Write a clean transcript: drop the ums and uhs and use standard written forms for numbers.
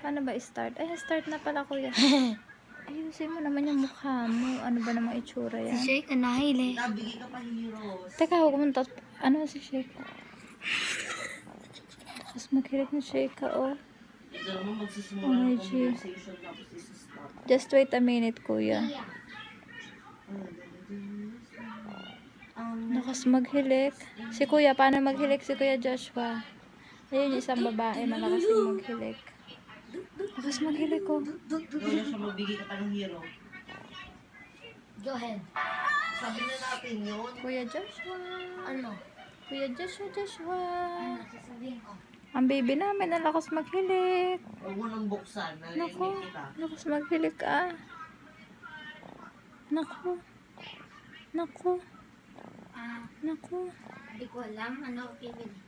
Paano ba i-start? Ay, start na pala, kuya. Ayusin mo naman yung mukha mo. Ano ba namang itsura yan? Si Sheikha nahili. Teka, huwag mo ano si Sheikha? Tapos maghilig na Sheikha, oh. Oh my G. Just wait a minute, kuya. Lakas maghilik. Si kuya, paano maghilik si kuya Joshua? Ayun yung isang babae, malakas yung maghilik. Lakas maghilik, oh. Kaya siya magbigay ka pa ng hero. Go ahead. Sabi na natin yun. Kuya Joshua. Ano? Kuya Joshua. Ano sasabihin ko? Ang baby namin, ang lakas maghilik. Huwag mo nang buksan. Naku, Narinig kita. lakas maghilik, ah. Naku. Naku. Ah, Naku. hindi ko alam. Ano ako pipili?